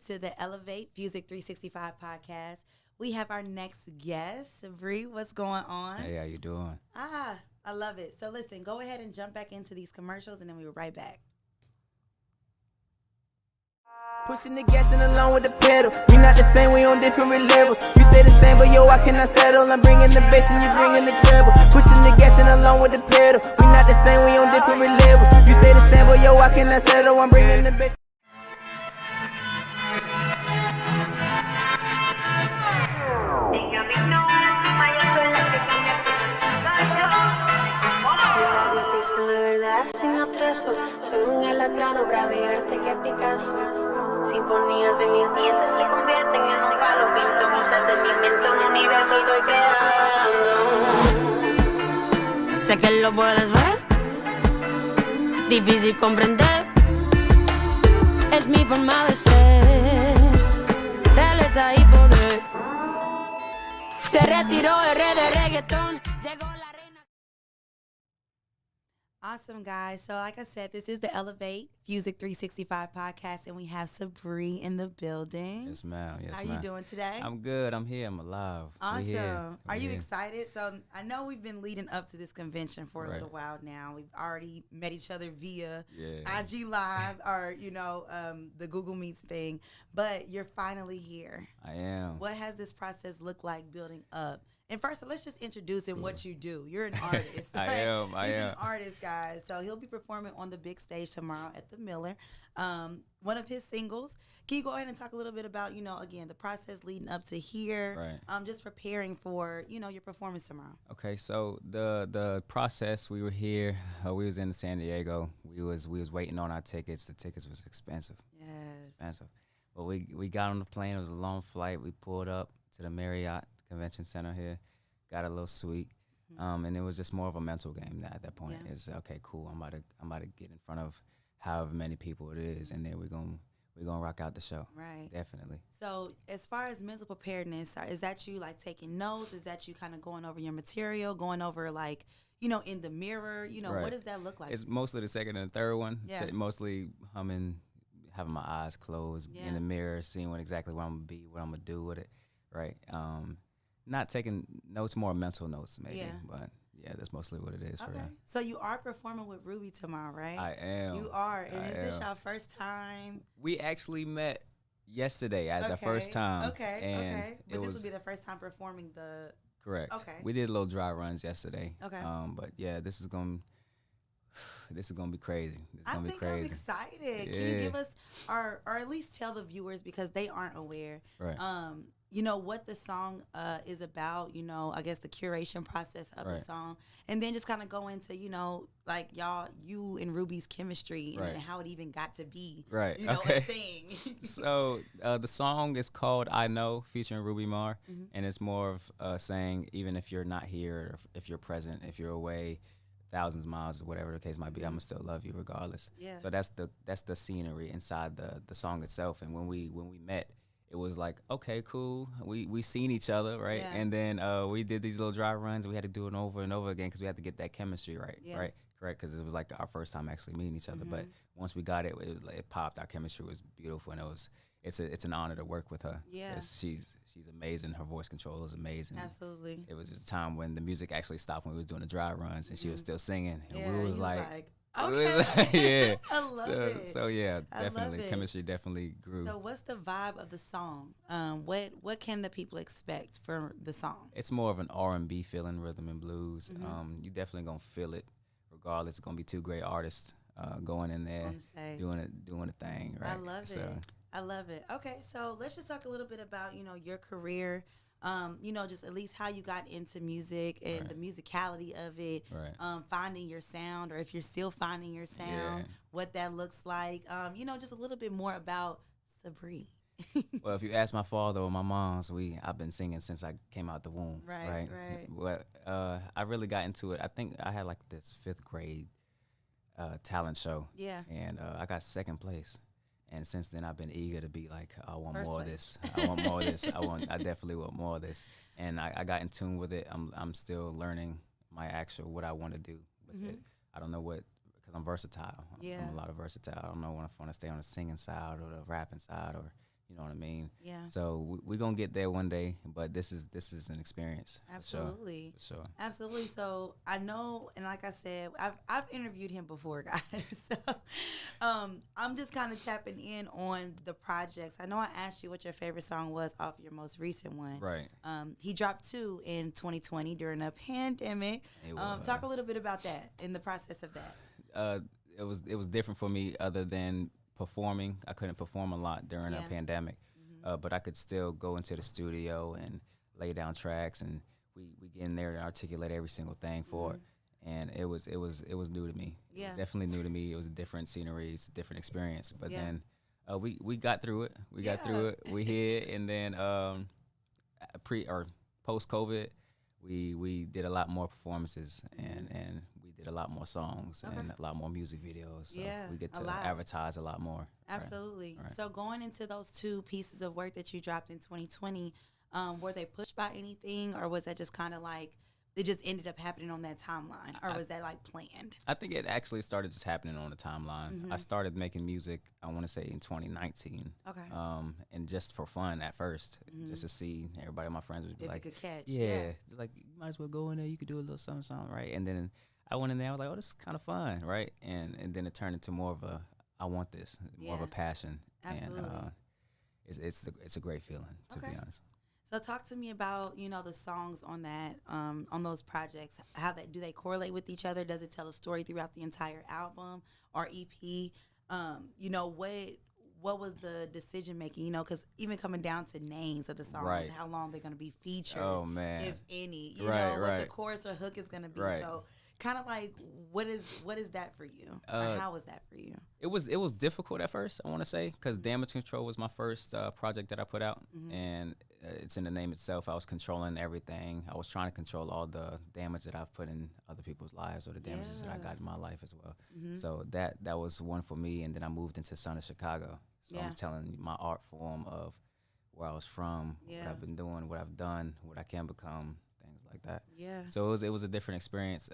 to the Elevate Fusic365 podcast. We have our next guest, Sabree. What's going on? Hey, how you doing? I love it. So listen, go ahead and jump back into these commercials, and then we'll be right back. Pushing the gas and along with the pedal. We not the same, we on different levels. You say the same, but yo, I cannot settle. I'm bringing the bass and you bringing the treble. Pushing the gas and along with the pedal. We not the same, we on different levels. You say the same, but yo, I cannot settle. I'm bringing the bass. Sin atraso, soy un alacrán, obra de arte que Picasso. Sinfonías de mis dientes se convierten en un palo. Pinto musas de mi mente, un universo estoy creando. Sé que lo puedes ver, difícil comprender. Es mi forma de ser, realeza y poder. Se retiró R de reggaetón, llegó la reina. Awesome, guys. So like I said, this is the Elevate Fusic365 podcast, and we have Sabree in the building. Yes, ma'am. Yes, How ma'am. are you doing today? I'm good. I'm here. I'm alive. Awesome. Are you here. excited? So I know we've been leading up to this convention for a little while now. We've already met each other via IG Live or, the Google Meets thing. But you're finally here. I am. What has this process looked like building up? And first, let's just introduce him what you do. You're an artist. I right? am. He's an artist, guys. So he'll be performing on the big stage tomorrow at the Miller. One of his singles. Can you go ahead and talk a little bit about, again, the process leading up to here, just preparing for, your performance tomorrow? Okay, so the process, we were here. We was in San Diego. We was waiting on our tickets. The tickets was expensive. Yes. Expensive. But we got on the plane. It was a long flight. We pulled up to the Marriott Convention Center here, got a little suite, and it was just more of a mental game at that point. It's okay, cool. I'm about to get in front of however many people it is, and then we're gonna rock out the show. Right, definitely. So as far as mental preparedness, is that you like taking notes? Is that you kind of going over your material, going over like in the mirror? What does that look like? It's mostly the second and the third one. Yeah. Mostly humming, having my eyes closed in the mirror, seeing exactly what I'm gonna be, what I'm gonna do with it. Right. Not taking notes, more mental notes maybe, but that's mostly what it is for her. So you are performing with Ruby tomorrow, right? I am. You are. And is this your first time? We actually met yesterday as our first time. Okay. But this will be the first time performing the... Correct. Okay. We did little dry runs yesterday. Okay. But this is gonna be crazy. I'm excited. Can you give us, or at least tell the viewers, because they aren't aware, what the song is about, I guess the curation process of the song, and then just kind of go into, like you and Ruby's chemistry and how it even got to be, a thing. So the song is called I Know, featuring Ruby Mar, and it's more of saying, even if you're not here, or if you're present, if you're away thousands of miles, or whatever the case might be, I'ma still love you regardless. Yeah. So that's the scenery inside the song itself. And when we met, it was like, okay, cool. We seen each other, right? Yeah. And then we did these little dry runs. We had to do it over and over again because we had to get that chemistry right, right? Correct, because it was like our first time actually meeting each other. But once we got it, it popped. Our chemistry was beautiful, and it's an honor to work with her. Yeah, she's amazing. Her voice control is amazing. Absolutely. It was just a time when the music actually stopped when we was doing the dry runs, and she was still singing, and we was like okay. I love it. So yeah, definitely chemistry definitely grew. So what's the vibe of the song? What can the people expect from the song? It's more of an R&B feeling, rhythm and blues. You definitely gonna feel it, regardless. It's gonna be two great artists going in there, doing a thing. Right. I love it. Okay, so let's just talk a little bit about your career. Just at least how you got into music and the musicality of it, finding your sound, or if you're still finding your sound, what that looks like. Just a little bit more about Sabree. Well, if you ask my father or my mom's, I've been singing since I came out the womb. Right. But I really got into it. I think I had like this 5th grade talent show. Yeah. And I got 2nd place. And since then, I've been eager to be like, I want more of this. I want more of this. I definitely want more of this. And I got in tune with it. I'm still learning what I want to do with it. I don't know because I'm versatile. I'm a lot of versatile. I don't know if I want to stay on the singing side or the rapping side, or You know what I mean? Yeah. So we're gonna get there one day, but this is an experience. Absolutely. For sure. Absolutely. So I know, and like I said, I've interviewed him before, guys. So I'm just kind of tapping in on the projects. I know I asked you what your favorite song was off your most recent one. Right. He dropped 2 in 2020 during a pandemic. Talk a little bit about that in the process of that. It was different for me other than performing. I couldn't perform a lot during a pandemic, but I could still go into the studio and lay down tracks, and we get in there and articulate every single thing for it. And it was new to me. Yeah. Definitely new to me. It was a different scenery, it's a different experience. But then we got through it. We got through it. We hit, and then post COVID, we did a lot more performances, and we did a lot more songs and a lot more music videos. So we get to advertise a lot more. Absolutely. Right. So going into those 2 pieces of work that you dropped in 2020, were they pushed by anything, or was that just kind of like it just ended up happening on that timeline, or was that like planned? I think it actually started just happening on the timeline. I started making music, I want to say, in 2019. Okay. And just for fun at first, just to see everybody, my friends would be If like, you could catch. yeah, like, you might as well go in there, you could do a little something, right? And then I went in there, I was like, oh, this is kind of fun, right? And then it turned into more of a, I want this, more of a passion. Absolutely. And it's a great feeling, to be honest. So talk to me about, the songs on that, on those projects. Do they correlate with each other? Does it tell a story throughout the entire album or EP? What was the decision making? Because even coming down to names of the songs, how long they're going to be features, if any. What the chorus or hook is going to be. Right. So kind of like, what is that for you? Or how was that for you? It was difficult at first, I want to say, because Damage Control was my first project that I put out, and it's in the name itself. I was controlling everything. I was trying to control all the damage that I've put in other people's lives, or the damages that I got in my life as well. So that was one for me, and then I moved into Son of Chicago. So I'm telling my art form of where I was from, what I've been doing, what I've done, what I can become, things like that. Yeah. So it was a different experience.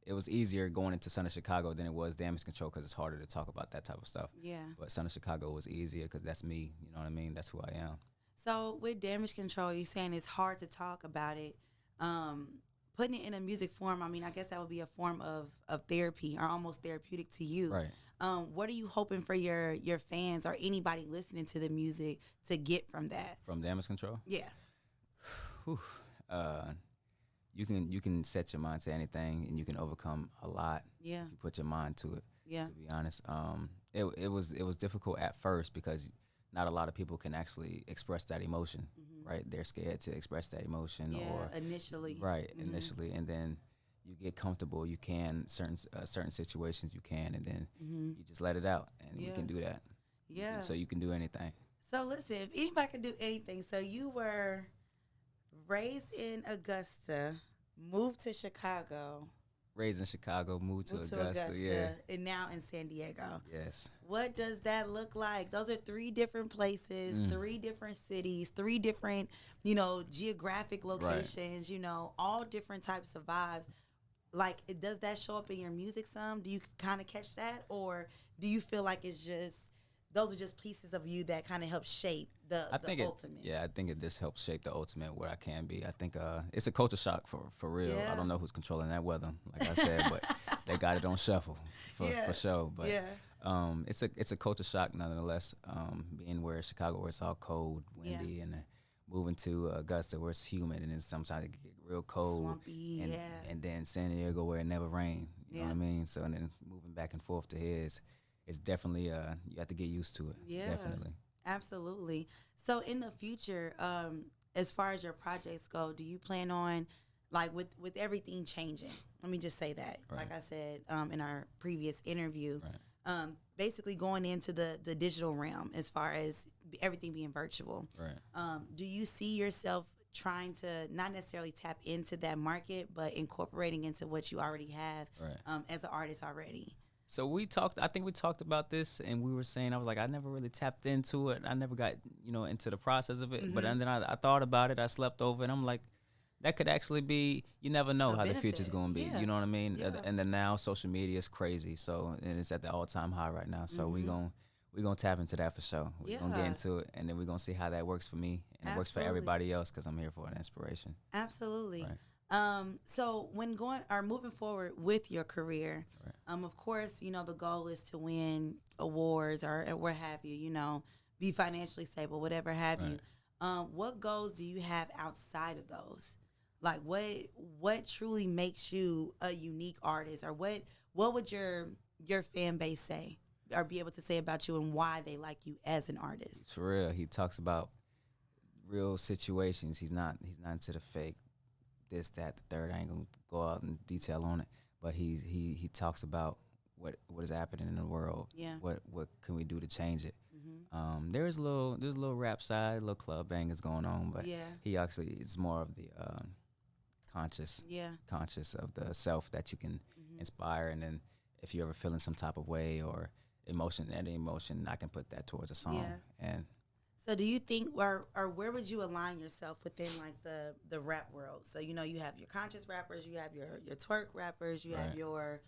It was easier going into Son of Chicago than it was Damage Control, because it's harder to talk about that type of stuff. Yeah. But Son of Chicago was easier because that's me. You know what I mean? That's who I am. So with Damage Control, you're saying it's hard to talk about it. Putting it in a music form, I mean, I guess that would be a form of therapy, or almost therapeutic to you. Right. What are you hoping for your fans or anybody listening to the music to get from that? From Damage Control? Yeah. You can set your mind to anything, and you can overcome a lot. Yeah. If you put your mind to it. Yeah. To be honest, it was difficult at first because not a lot of people can actually express that emotion, right? They're scared to express that emotion, or initially. Right, initially, and then you get comfortable. You can certain situations you can, and then you just let it out, and you can do that. Yeah. So you can do anything. So listen, if anybody can do anything, so you were raised in Augusta, moved to Chicago. Raised in Chicago, moved to Augusta, yeah. And now in San Diego. Yes. What does that look like? Those are 3 different places, 3 different cities, 3 different, geographic locations, all different types of vibes. Like, does that show up in your music some? Do you kind of catch that? Or do you feel like those are just pieces of you that kind of help shape the ultimate? I think it just helps shape the ultimate, what I can be. I think it's a culture shock for real. Yeah. I don't know who's controlling that weather, like I said, but they got it on shuffle for sure. But it's a culture shock nonetheless. Being where Chicago, where it's all cold, windy, and moving to Augusta, where it's humid, and then sometimes it get real cold, swampy, and then San Diego, where it never rained. You know what I mean? So, and then moving back and forth to here it's definitely you have to get used to it. Yeah, definitely. Absolutely. So in the future, as far as your projects go, do you plan on, like, with everything changing? Let me just say that, like I said in our previous interview, basically going into the digital realm as far as everything being virtual. Right. Do you see yourself trying to not necessarily tap into that market, but incorporating into what you already have as an artist already? So I think we talked about this, and we were saying, I was like, I never really tapped into it. I never got, into the process of it. But then I thought about it. I slept over, and I'm like, that could actually be, you never know how the future's going to be. You know what I mean? Yeah. And then now social media is crazy. So, and it's at the all-time high right now. So we're we're going to tap into that for sure. We're going to get into it, and then we're going to see how that works for me and it works for everybody else, because I'm here for an inspiration. Absolutely. Right. So when moving forward with your career, of course, you know, the goal is to win awards or what have you, you know, be financially stable, whatever have you. What goals do you have outside of those? Like what truly makes you a unique artist, or what would your fan base say or be able to say about you and why they like you as an artist? For real, he talks about real situations. He's not into the fake, this, that, the third. I ain't gonna go out in detail on it, but he talks about what is happening in the world. Yeah. What can we do to change it? There's a little rap side, a little club bangers going on, but he actually is more of the conscious of the self that you can inspire, and then if you're ever feeling some type of way or any emotion, I can put that towards a song. And so do you think, or where would you align yourself within like the rap world? So, you know, you have your conscious rappers, you have your twerk rappers, you have your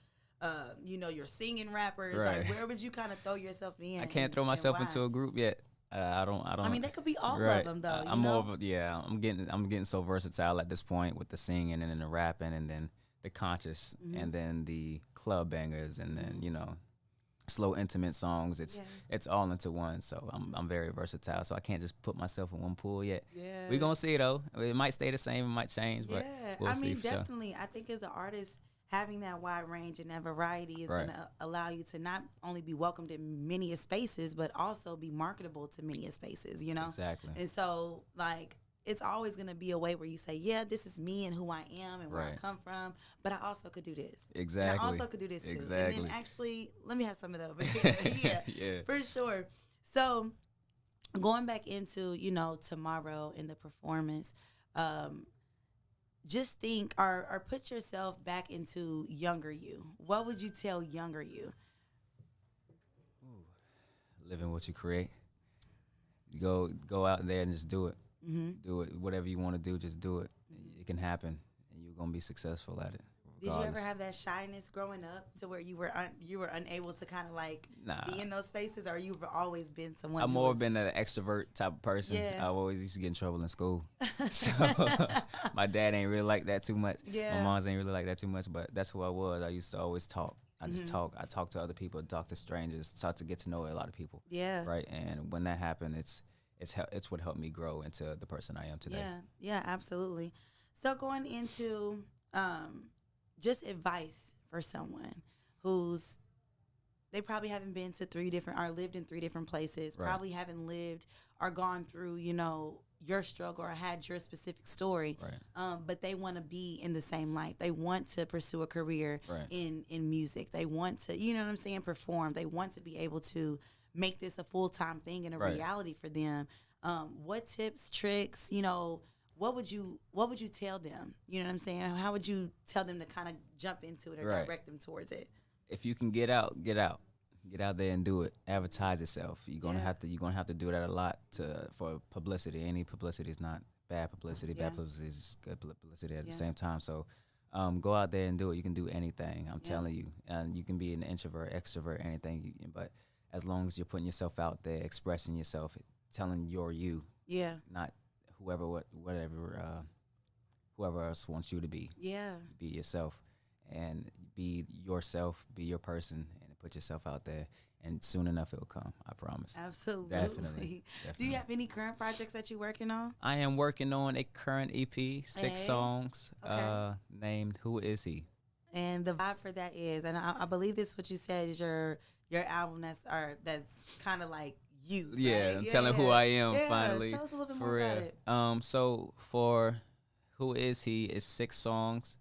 you know, your singing rappers. Like, where would you kind of throw yourself in? I can't throw myself into a group yet. I don't. I mean, that could be all of them, though. I'm more of I'm getting so versatile at this point with the singing and then the rapping and then the conscious and then the club bangers and then, you know, slow intimate songs. It's all into one. So I'm very versatile. So I can't just put myself in one pool yet. Yeah. We're gonna see though. It might stay the same. It might change. But we'll see for definitely. Sure. I think as an artist, having that wide range and that variety is going to allow you to not only be welcomed in many spaces, but also be marketable to many spaces, you know? Exactly. And so, like, it's always going to be a way where you say, yeah, this is me and who I am and where I come from, but I also could do this. Exactly. And I also could do this, too. Exactly. And then actually, let me have some of that over here. Yeah, for sure. So, going back into, you know, tomorrow in the performance, just think or put yourself back into younger you. What would you tell younger you? Living what you create. You go out there and just do it. Do it. Whatever you want to do, just do it. It can happen, and you're gonna be successful at it. Did you ever have that shyness growing up to where you were unable to kind of like be in those spaces, or you've always been someone? I've more been an extrovert type of person. I always used to get in trouble in school, so my dad ain't really like that too much. My mom's ain't really like that too much, but that's who I was. I used to always talk. I just talk. I talk to other people, talk to strangers, talk to get to know a lot of people. Right. And when that happened, it's what helped me grow into the person I am today. Yeah, absolutely. So going into just advice for someone they probably haven't been to lived in 3 different places, probably haven't lived or gone through, you know, your struggle or had your specific story, but they want to be in the same life. They want to pursue a career in music. They want to, you know what I'm saying, perform. They want to be able to make this a full-time thing and a reality for them. What tips, tricks, you know, what would you tell them? You know what I'm saying? How would you tell them to kind of jump into it or direct them towards it? If you can get out there and do it. Advertise yourself. You're gonna have to do that a lot for publicity. Any publicity is not bad publicity. Bad publicity is good publicity at the same time. So go out there and do it. You can do anything. I'm telling you. And you can be an introvert, extrovert, anything. But as long as you're putting yourself out there, expressing yourself, telling you. Not whoever else wants you to be. Be yourself and be yourself, be your person, and put yourself out there, and soon enough it'll come. I promise. Absolutely. Definitely. Do you have any current projects that you're working on? I am working on a current EP, 6 songs, named Who Is He? And the vibe for that is, and I believe this is what you said, is your album that's kind of like you. Yeah, I'm telling who I am finally. Tell us a little bit more about it. So for Who Is He is 6 songs,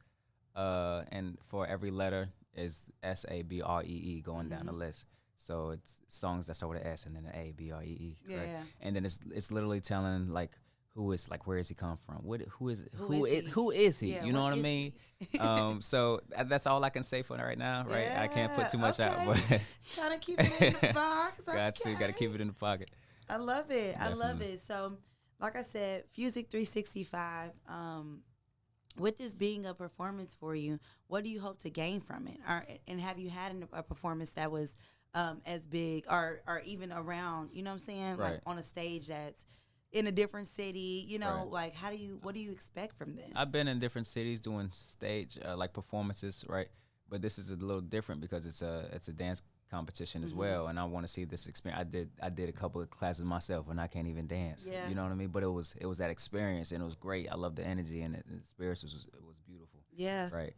and for every letter is Sabree going down the list. So it's songs that start with an S and then an A, BREE. Yeah. Right? And then it's literally telling like who is, like, where does he come from? Who is he? Yeah, you know what I mean? So that's all I can say for right now, right? Yeah, I can't put too much out, but gotta keep it in the box. Gotta keep it in the pocket. I love it. Definitely. I love it. So, like I said, Fusic365. With this being a performance for you, what do you hope to gain from it? And have you had a performance that was as big or even around, you know what I'm saying? Right. Like on a stage that's in a different city, you know, Right. like what do you expect from this? I've been in different cities doing stage like performances, right? But this is a little different because it's a dance competition as well, and I want to see this experience. I did a couple of classes myself, and I can't even dance. Yeah. You know what I mean? But it was that experience, and it was great. I love the energy, and the experience was beautiful. Yeah. Right.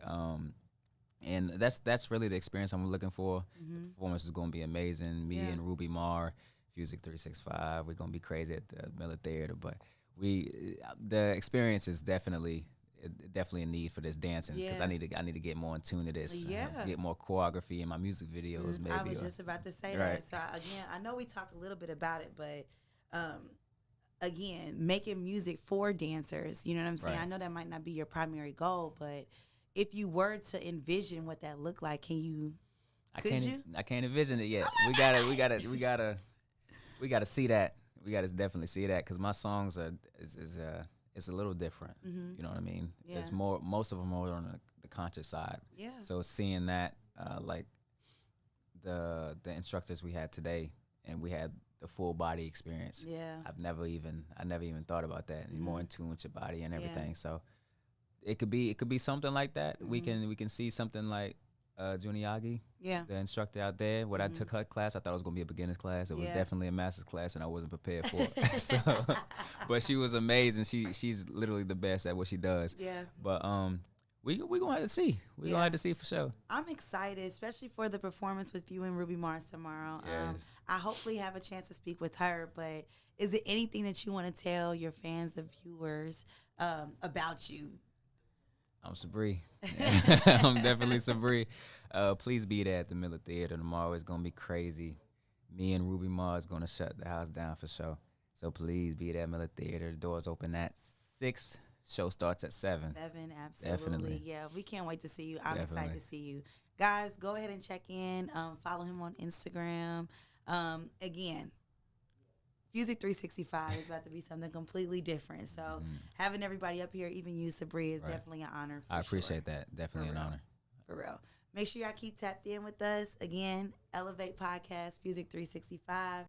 And that's really the experience I'm looking for. The performance is going to be amazing. Me and Ruby Mar, Fusic365, we're going to be crazy at the Miller Theater. But the experience is definitely a need for this dancing because I need to get more in tune to this. Get more choreography in my music videos. Maybe I was just about to say that. So again, I know we talked a little bit about it, but again, making music for dancers. You know what I'm saying? Right. I know that might not be your primary goal, but if you were to envision what that looked like, could you? I can't envision it yet. We gotta see that. We gotta definitely see that because my songs it's a little different. You know what I mean? Yeah. It's most of them are on the conscious side. Yeah. So seeing that, like the instructors we had today, and we had the full body experience. Yeah. I never even thought about that. You're more in tune with your body and everything. So it could be something like that. We can see something like Juniagi, the instructor out there. When I took her class, I thought it was gonna be a beginner's class. It was definitely a master's class, and I wasn't prepared for it. So, but she was amazing. She's literally the best at what she does. Yeah. But we gonna have to see. We gonna have to see for sure. I'm excited, especially for the performance with you and Ruby Mars tomorrow. Yes. I hopefully have a chance to speak with her. But is there anything that you want to tell your fans, the viewers, about you? I'm Sabree. I'm definitely Sabree. Please be there at the Miller Theater tomorrow. It's gonna be crazy. Me and Ruby Mars gonna shut the house down for sure. So please be there at Miller Theater. The doors open at 6. Show starts at 7. 7, absolutely. Definitely. Yeah, we can't wait to see you. I'm Definitely. excited to see you. Guys, go ahead and check in. Follow him on Instagram. Again, Fusic365 is about to be something completely different. So having everybody up here, even you, Sabree, is definitely an honor. I appreciate that. Definitely an honor. For real. Make sure y'all keep tapped in with us. Again, EL3VATE Podcast, Fusic365.